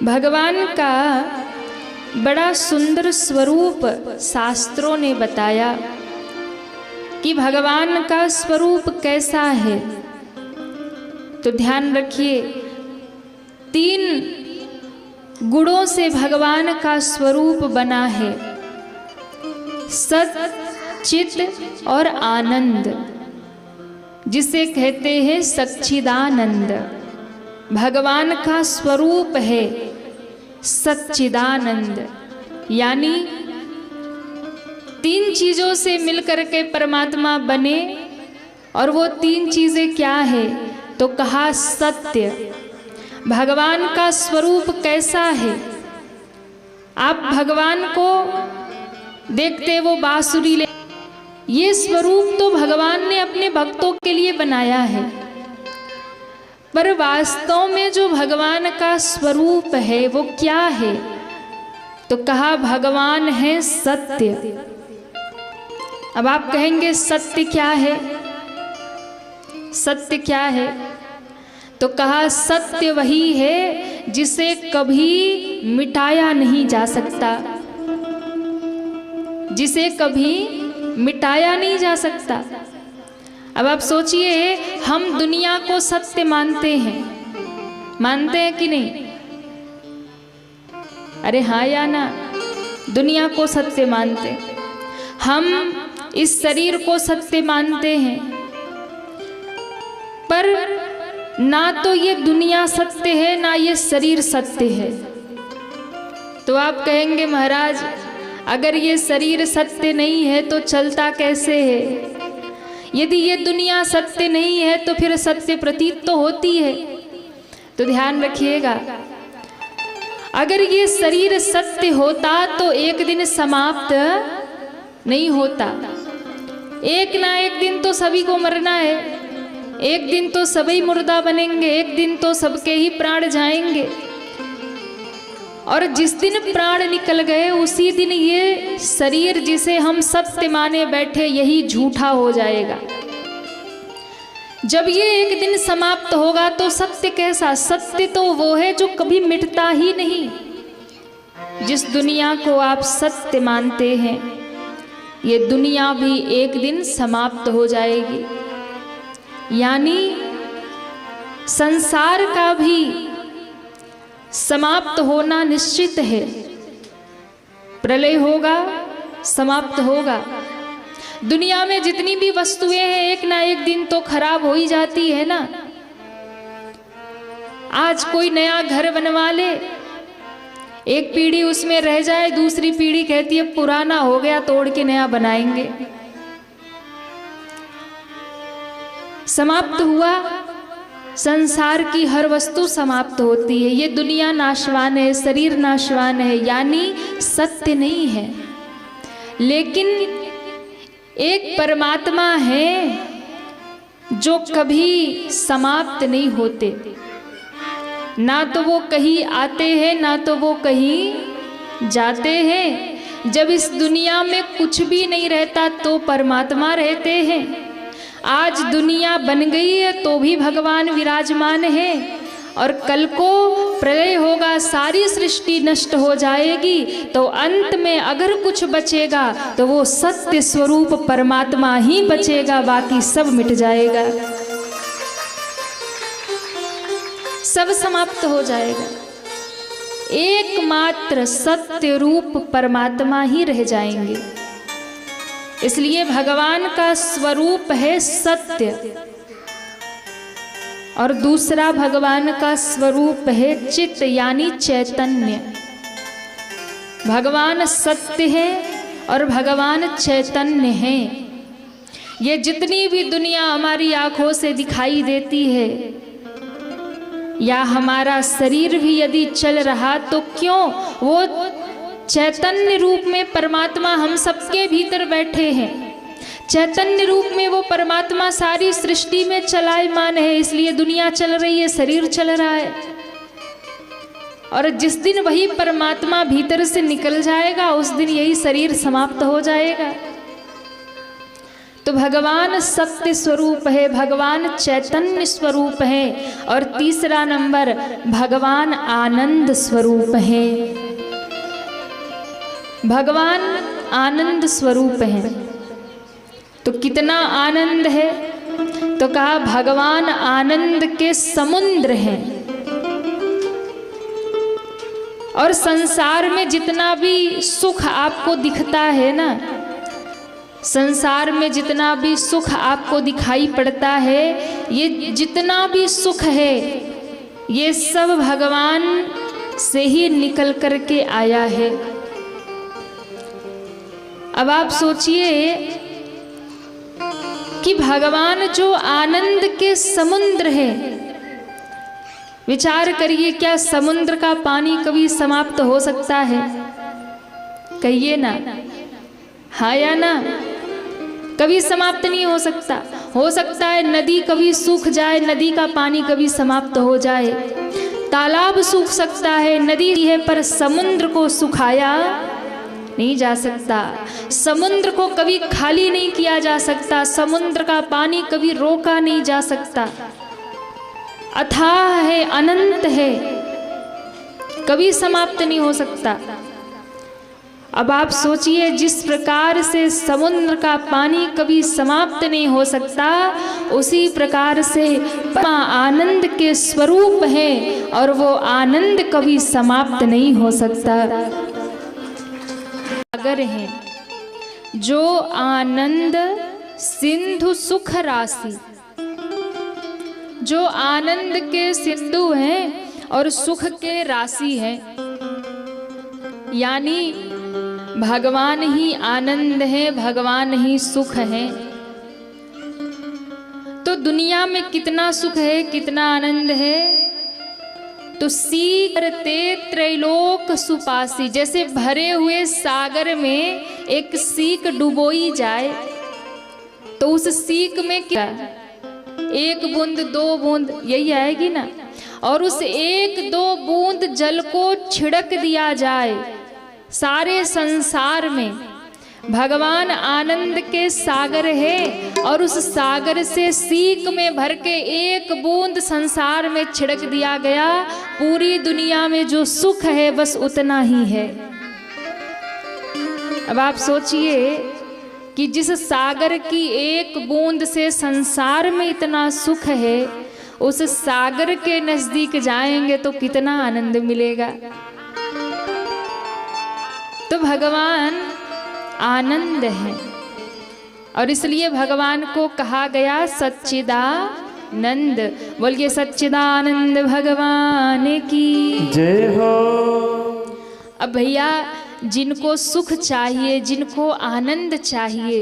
भगवान का बड़ा सुंदर स्वरूप शास्त्रों ने बताया कि भगवान का स्वरूप कैसा है। तो ध्यान रखिए, 3 गुणों से भगवान का स्वरूप बना है, सत, चित और आनंद, जिसे कहते हैं सच्चिदानंद। भगवान का स्वरूप है सच्चिदानंद, यानी 3 चीजों से मिलकर के परमात्मा बने। और वो 3 चीजें क्या है? तो कहा सत्य। भगवान का स्वरूप कैसा है? आप भगवान को देखते वो बांसुरी ले, ये स्वरूप तो भगवान ने अपने भक्तों के लिए बनाया है, पर वास्तव में जो भगवान का स्वरूप है वो क्या है? तो कहा भगवान है सत्य। अब आप कहेंगे सत्य क्या है? सत्य क्या है? तो कहा सत्य वही है जिसे कभी मिटाया नहीं जा सकता, जिसे कभी मिटाया नहीं जा सकता। अब आप सोचिए, हम दुनिया को सत्य मानते हैं कि नहीं? अरे हाँ या ना? दुनिया को सत्य मानते हैं, हम इस शरीर को सत्य मानते हैं, पर ना तो ये दुनिया सत्य है ना ये शरीर सत्य है। तो आप कहेंगे महाराज, अगर ये शरीर सत्य नहीं है तो चलता कैसे है? यदि ये दुनिया सत्य नहीं है तो फिर सत्य प्रतीत तो होती है। तो ध्यान रखिएगा, अगर ये शरीर सत्य होता तो एक दिन समाप्त नहीं होता। एक ना एक दिन तो सभी को मरना है, एक दिन तो सभी मुर्दा बनेंगे, एक दिन तो सबके ही प्राण जाएंगे। और जिस दिन प्राण निकल गए उसी दिन ये शरीर जिसे हम सत्य माने बैठे यही झूठा हो जाएगा। जब ये एक दिन समाप्त होगा तो सत्य कैसा? सत्य तो वो है जो कभी मिटता ही नहीं। जिस दुनिया को आप सत्य मानते हैं, ये दुनिया भी एक दिन समाप्त हो जाएगी। यानी संसार का भी समाप्त होना निश्चित है। प्रलय होगा, समाप्त होगा। दुनिया में जितनी भी वस्तुएं हैं एक ना एक दिन तो खराब हो ही जाती है ना। आज कोई नया घर बनवा ले, एक पीढ़ी उसमें रह जाए, दूसरी पीढ़ी कहती है पुराना हो गया, तोड़ के नया बनाएंगे। समाप्त हुआ। संसार की हर वस्तु समाप्त होती है। ये दुनिया नाशवान है, शरीर नाशवान है, यानी सत्य नहीं है। लेकिन एक परमात्मा है जो कभी समाप्त नहीं होते। ना तो वो कहीं आते हैं ना तो वो कहीं जाते हैं। जब इस दुनिया में कुछ भी नहीं रहता तो परमात्मा रहते हैं। आज दुनिया बन गई है तो भी भगवान विराजमान है, और कल को प्रलय होगा, सारी सृष्टि नष्ट हो जाएगी, तो अंत में अगर कुछ बचेगा तो वो सत्य स्वरूप परमात्मा ही बचेगा, बाकी सब मिट जाएगा, सब समाप्त हो जाएगा। एकमात्र सत्य रूप परमात्मा ही रह जाएंगे। इसलिए भगवान का स्वरूप है सत्य, और दूसरा भगवान का स्वरूप है चित्त यानी चैतन्य। भगवान सत्य है और भगवान चैतन्य है। ये जितनी भी दुनिया हमारी आंखों से दिखाई देती है, या हमारा शरीर भी यदि चल रहा, तो क्यों? वो चैतन्य रूप में परमात्मा हम सबके भीतर बैठे हैं। चैतन्य रूप में वो परमात्मा सारी सृष्टि में चलायमान है, इसलिए दुनिया चल रही है, शरीर चल रहा है। और जिस दिन वही परमात्मा भीतर से निकल जाएगा उस दिन यही शरीर समाप्त हो जाएगा। तो भगवान सत्य स्वरूप है, भगवान चैतन्य स्वरूप है। और तीसरा नंबर, भगवान आनंद स्वरूप है। भगवान आनंद स्वरूप है। तो कितना आनंद है? तो कहा भगवान आनंद के समुद्र हैं। और संसार में जितना भी सुख आपको दिखता है ना, संसार में जितना भी सुख आपको दिखाई पड़ता है, ये जितना भी सुख है, ये सब भगवान से ही निकल करके आया है। अब आप सोचिए कि भगवान जो आनंद के समुद्र है, विचार करिए, क्या समुद्र का पानी कभी समाप्त हो सकता है? कहिए ना, हाँ या ना? कभी समाप्त नहीं हो सकता। हो सकता है नदी कभी सूख जाए, नदी का पानी कभी समाप्त हो जाए, तालाब सूख सकता है, नदी है, पर समुद्र को सुखाया नहीं जा सकता। समुद्र को कभी खाली नहीं किया जा सकता, समुद्र का पानी कभी रोका नहीं जा सकता। अथाह है, अनंत है, कभी समाप्त नहीं हो सकता। अब आप सोचिए, जिस प्रकार से समुद्र का पानी कभी समाप्त नहीं हो सकता, उसी प्रकार से आनंद के स्वरूप है और वो आनंद कभी समाप्त नहीं हो सकता। सागर है जो आनंद सिंधु सुख राशि, जो आनंद के सिंधु हैं और सुख के राशि है, यानी भगवान ही आनंद है, भगवान ही सुख है। तो दुनिया में कितना सुख है, कितना आनंद है? तो सीकरते त्रैलोक सुपासी, जैसे भरे हुए सागर में एक सीक डुबोई जाए तो उस सीक में क्या, एक बूंद दो बूंद यही आएगी ना। और उस एक दो बूंद जल को छिड़क दिया जाए सारे संसार में, भगवान आनंद के सागर है और उस सागर से सीक में भर के एक बूंद संसार में छिड़क दिया गया, पूरी दुनिया में जो सुख है बस उतना ही है। अब आप सोचिए कि जिस सागर की एक बूंद से संसार में इतना सुख है, उस सागर के नजदीक जाएंगे तो कितना आनंद मिलेगा। तो भगवान आनंद है और इसलिए भगवान को कहा गया सच्चिदानंद। बोलिए सच्चिदानंद भगवान की जय हो। अब भैया, जिनको सुख चाहिए, जिनको आनंद चाहिए,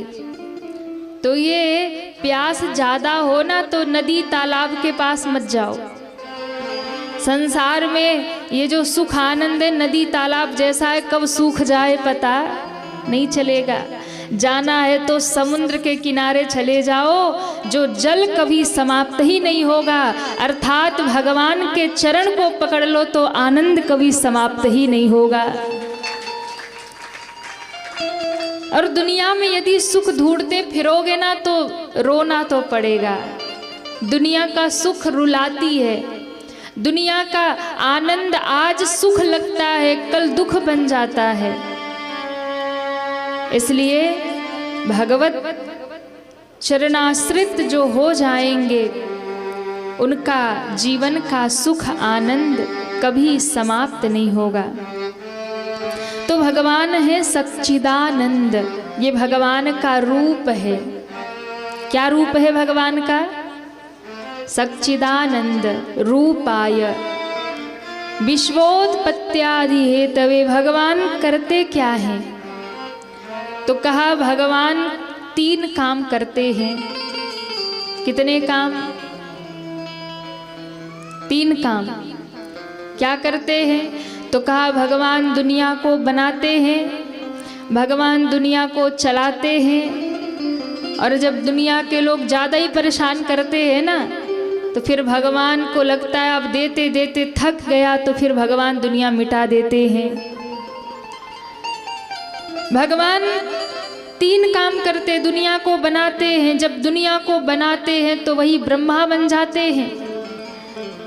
तो ये प्यास ज्यादा हो ना तो नदी तालाब के पास मत जाओ। संसार में ये जो सुख आनंद है नदी तालाब जैसा है, कब सूख जाए पता नहीं चलेगा। जाना है तो समुद्र के किनारे चले जाओ, जो जल कभी समाप्त ही नहीं होगा, अर्थात भगवान के चरण को पकड़ लो तो आनंद कभी समाप्त ही नहीं होगा। और दुनिया में यदि सुख ढूंढते फिरोगे ना तो रोना तो पड़ेगा। दुनिया का सुख रुलाती है, दुनिया का आनंद आज सुख लगता है, कल दुख बन जाता है। इसलिए भगवत चरणाश्रित जो हो जाएंगे, उनका जीवन का सुख आनंद कभी समाप्त नहीं होगा। तो भगवान है सच्चिदानंद, ये भगवान का रूप है। क्या रूप है भगवान का? सच्चिदानंद रूपाय विश्वोत्पत्त्यादि हेतवे। भगवान करते क्या हैं? तो कहा भगवान 3 काम करते हैं। कितने काम? 3 काम। क्या करते हैं? तो कहा भगवान दुनिया को बनाते हैं, भगवान दुनिया को चलाते हैं, और जब दुनिया के लोग ज़्यादा ही परेशान करते हैं ना, तो फिर भगवान को लगता है अब देते देते थक गया, तो फिर भगवान दुनिया मिटा देते हैं। भगवान तीन काम करते, दुनिया को बनाते हैं। जब दुनिया को बनाते हैं तो वही ब्रह्मा बन जाते हैं।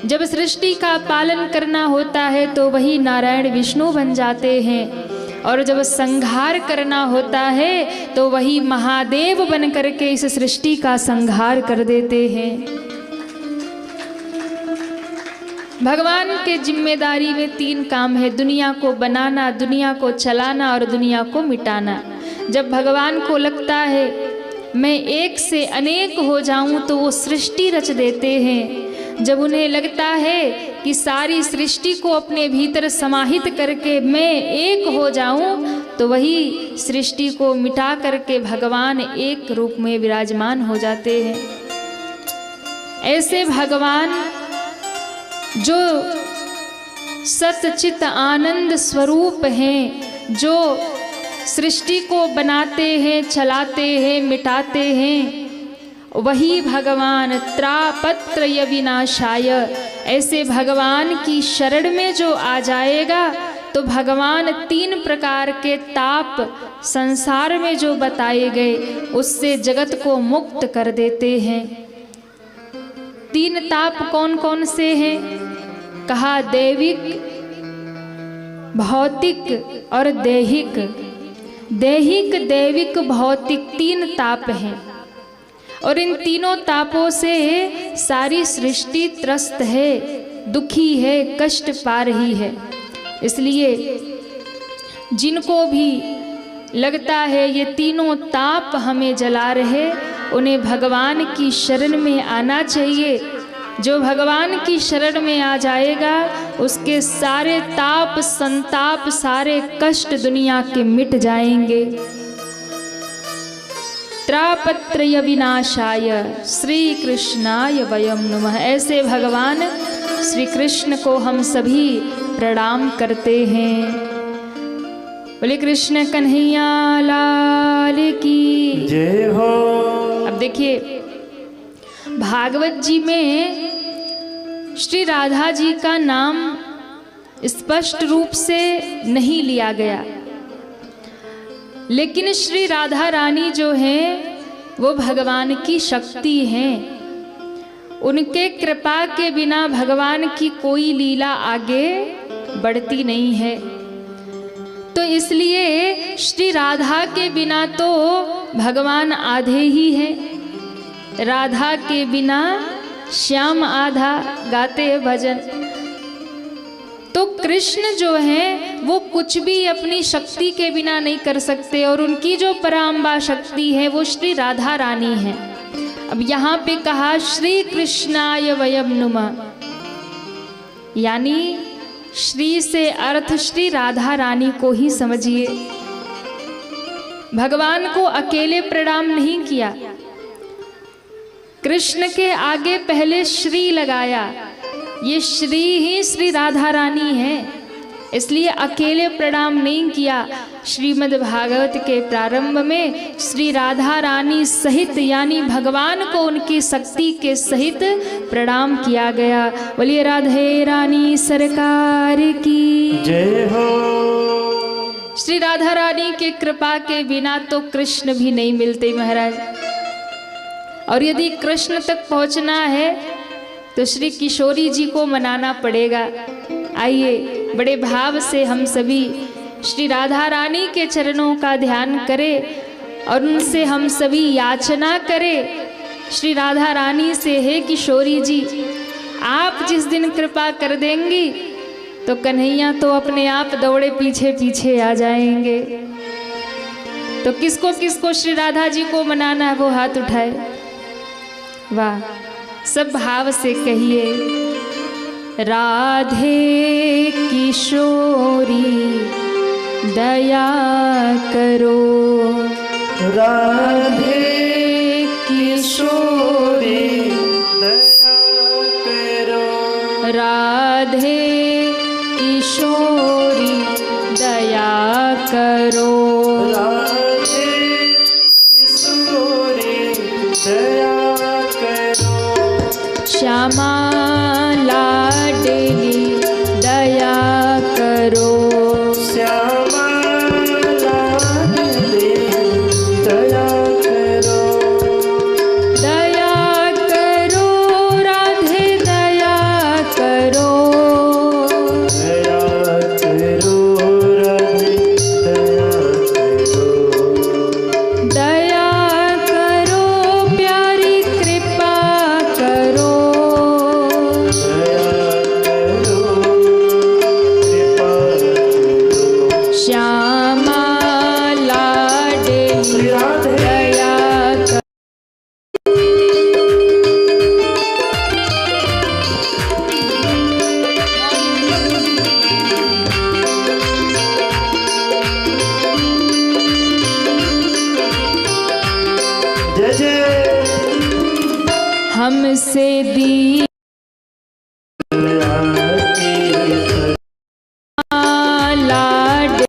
जब सृष्टि का पालन करना होता है तो वही नारायण विष्णु बन जाते हैं। और जब संहार करना होता है तो वही महादेव बन करके इस सृष्टि का संहार कर देते हैं। भगवान के जिम्मेदारी में तीन काम है, दुनिया को बनाना, दुनिया को चलाना और दुनिया को मिटाना। जब भगवान को लगता है मैं एक से अनेक हो जाऊं तो वो सृष्टि रच देते हैं। जब उन्हें लगता है कि सारी सृष्टि को अपने भीतर समाहित करके मैं एक हो जाऊं तो वही सृष्टि को मिटा करके भगवान एक रूप में विराजमान हो जाते हैं। ऐसे भगवान जो सतचित आनंद स्वरूप हैं, जो सृष्टि को बनाते हैं, चलाते हैं, मिटाते हैं, वही भगवान त्रापत्रय विनाशाय। ऐसे भगवान की शरण में जो आ जाएगा तो भगवान तीन प्रकार के ताप संसार में जो बताए गए उससे जगत को मुक्त कर देते हैं। तीन ताप कौन कौन से हैं? कहा दैविक, भौतिक और दैहिक। दैहिक, दैविक, भौतिक तीन ताप हैं और इन तीनों तापों से सारी सृष्टि त्रस्त है, दुखी है, कष्ट पा रही है। इसलिए जिनको भी लगता है ये तीनों ताप हमें जला रहे, उन्हें भगवान की शरण में आना चाहिए। जो भगवान की शरण में आ जाएगा उसके सारे ताप संताप, सारे कष्ट दुनिया के मिट जाएंगे। त्रापत्रय विनाशाय श्री कृष्णाय वयम नमः। ऐसे भगवान श्री कृष्ण को हम सभी प्रणाम करते हैं। बोले कृष्ण कन्हैया लाल की जय हो। अब देखिए भागवत जी में श्री राधा जी का नाम स्पष्ट रूप से नहीं लिया गया, लेकिन श्री राधा रानी जो हैं वो भगवान की शक्ति हैं। उनके कृपा के बिना भगवान की कोई लीला आगे बढ़ती नहीं है। तो इसलिए श्री राधा के बिना तो भगवान आधे ही हैं। राधा के बिना श्याम आधा, गाते हैं भजन। तो कृष्ण जो हैं वो कुछ भी अपनी शक्ति के बिना नहीं कर सकते और उनकी जो पराम्बा शक्ति है वो श्री राधा रानी है। अब यहाँ पे कहा श्री कृष्णाय वयम नुमः, यानी श्री से अर्थ श्री राधा रानी को ही समझिए। भगवान को अकेले प्रणाम नहीं किया, कृष्ण के आगे पहले श्री लगाया। ये श्री ही श्री राधा रानी है, इसलिए अकेले प्रणाम नहीं किया। श्रीमद् भागवत के प्रारंभ में श्री राधा रानी सहित यानी भगवान को उनकी शक्ति के सहित प्रणाम किया गया। बोलिए राधे रानी सरकार की जय हो। श्री राधा रानी के कृपा के बिना तो कृष्ण भी नहीं मिलते महाराज। और यदि कृष्ण तक पहुंचना है तो श्री किशोरी जी को मनाना पड़ेगा। आइए बड़े भाव से हम सभी श्री राधा रानी के चरणों का ध्यान करें और उनसे हम सभी याचना करें श्री राधा रानी से, हे किशोरी जी आप जिस दिन कृपा कर देंगी तो कन्हैया तो अपने आप दौड़े पीछे पीछे आ जाएंगे। तो किसको किसको श्री राधा जी को मनाना है वो हाथ उठाए। वाह, सब भाव से कहिए राधे किशोरी दया करो, राधे किशोरी दया करो, राधे किशोरी दया करो, राधे किशोरी दया करो, श्यामा लाडली दया करो, श्यामा लाडली से दी लाड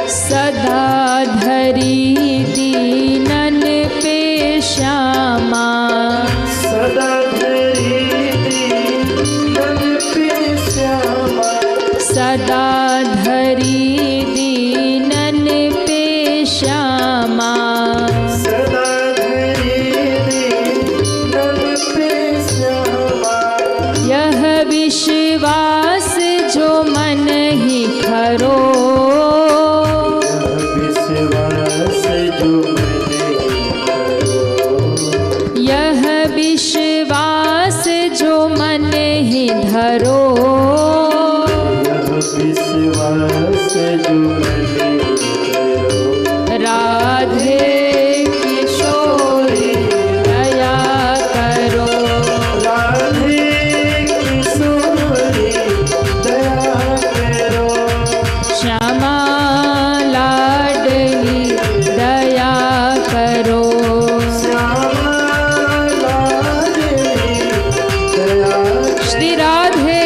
सदा धरी दीनन पे श्यामा सदा धरी दीनन पे श्यामा सदा धरी दीनन पे श्यामा सदा धरी दीनन पे श्यामा यह विश्वास जो मन ही खरो यह विश्वास जो मन ही धरो विश्वास जो राधे किशोरी दया करो राधे किशोरी दया करो श्यामा लाडली दया करो श्यामा लाडली दया श्री राधे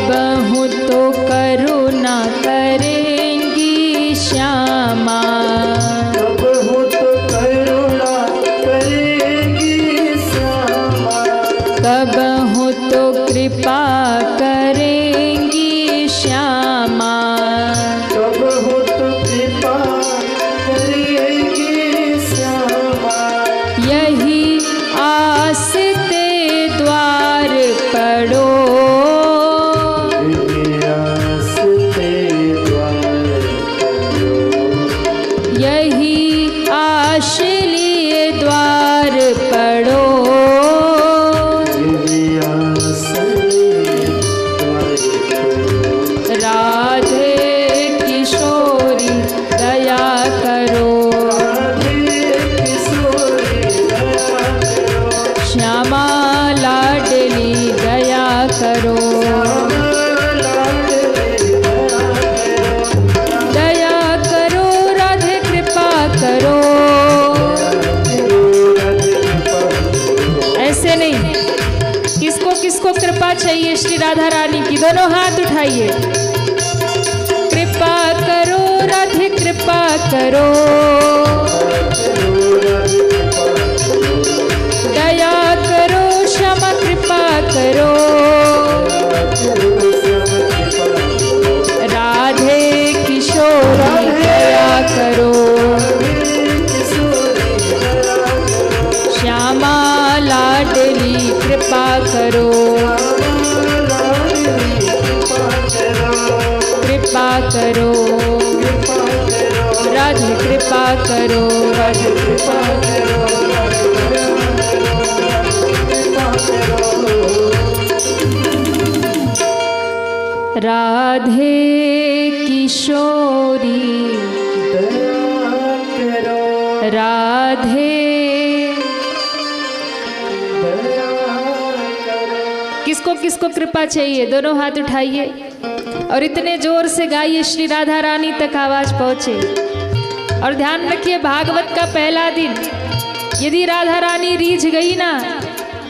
कहूँ तो करुणा करेंगी श्यामा कब हो तो करुणा करेंगी श्यामा कहूँ तो कृपा करेंगी श्यामा कब हो तो कृपा करेंगी श्यामा यही आस ते द्वार पड़ो यही आश लिए द्वार पड़ो राधे किशोरी दया करो श्यामा लाडली दया करो दया करो राधे कृपा करो ऐसे नहीं किसको किसको कृपा चाहिए श्री राधा रानी की दोनों हाथ उठाइए कृपा करो राधे कृपा करो दया करो क्षमा कृपा करो राधे किशोरी दया करो श्यामा लाडली कृपा करो कृपा करो राधे कृपा करो राधे कृपा करो राधे किशोरी राधे किसको किसको कृपा चाहिए दोनों हाथ उठाइए और इतने जोर से गाइए श्री राधा रानी तक आवाज पहुंचे। और ध्यान रखिए भागवत का पहला दिन यदि राधा रानी रीझ गई ना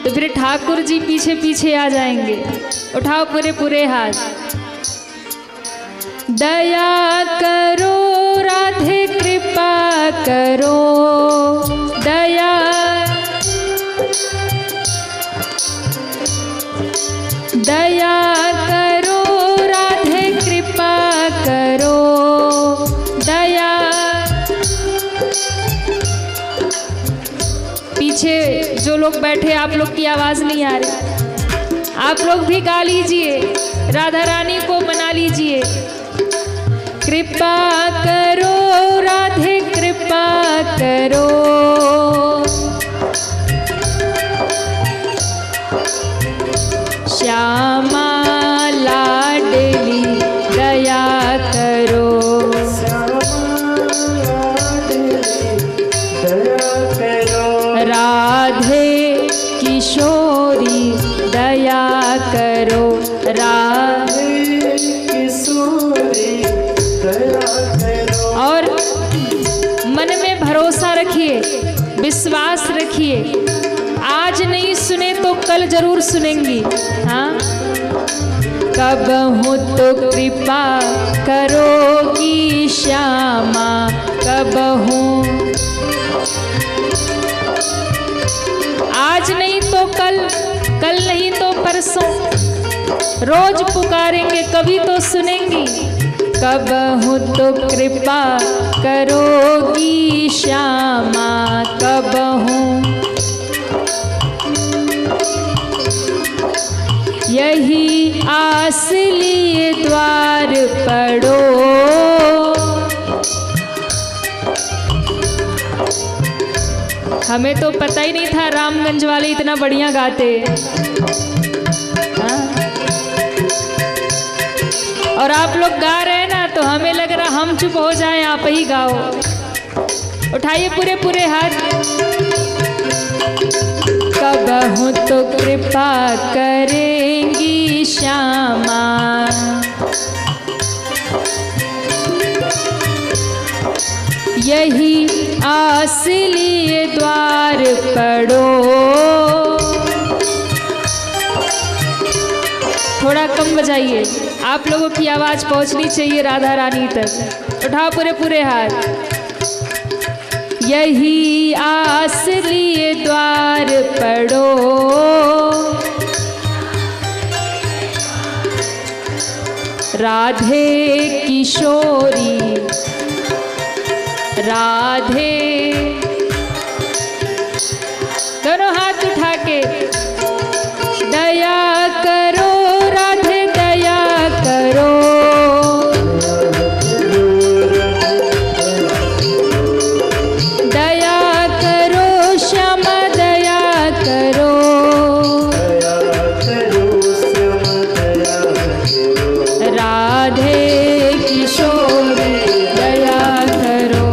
तो फिर ठाकुर जी पीछे पीछे आ जाएंगे। उठाओ पूरे पूरे हाथ। दया करो राधे कृपा करो दया, दया करो राधे कृपा करो दया। पीछे जो लोग बैठे आप लोग की आवाज नहीं आ रही, आप लोग भी गा लीजिए, राधा रानी को मना लीजिए। कृपा करो राधे कृपा करो, श्यामा लाडली दया करो, राधे किशोरी दया करो, राधे किशोरी दया करो। और मन में भरोसा रखिए, विश्वास रखिए, आज नहीं सुने तो कल जरूर सुनेंगी। हाँ, कब हूँ तो कृपा करोगी श्यामा, कब हूँ, आज नहीं तो कल, कल नहीं तो परसों, रोज पुकारेंगे कभी तो सुनेंगी। कब हूँ तो कृपा करोगी श्यामा, कब हूँ, यही आस लिए द्वार पड़ो, हमें तो पता ही नहीं था रामगंज वाले इतना बढ़िया गाते। हाँ? और आप लोग गा रहे हैं ना तो हमें लग रहा हम चुप हो जाएं, आप ही गाओ। उठाइए पूरे पूरे हाथ। कब हूँ तो कृपा करेंगी श्यामा, यही आस लिए द्वार पड़ो। थोड़ा कम बजाइए, आप लोगों की आवाज पहुंचनी चाहिए राधा रानी तक। उठाओ पूरे पूरे हाथ। यही आस लिए द्वार पड़ो, राधे किशोरी राधे, दोनों हाथ उठा के दया करो राधे दया करो, दया करो श्यामा दया करो, राधे किशोरी दया करो,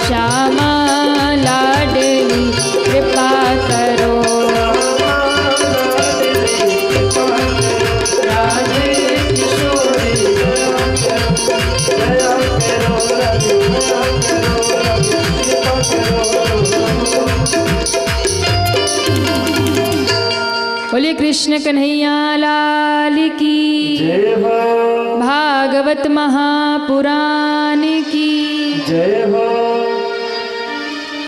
श्यामा लाडली कृपा करो, राधे किशोरी दया बोलिए कृष्ण कन्हैया लाल की जय हो, भागवत महापुराण की जय हो।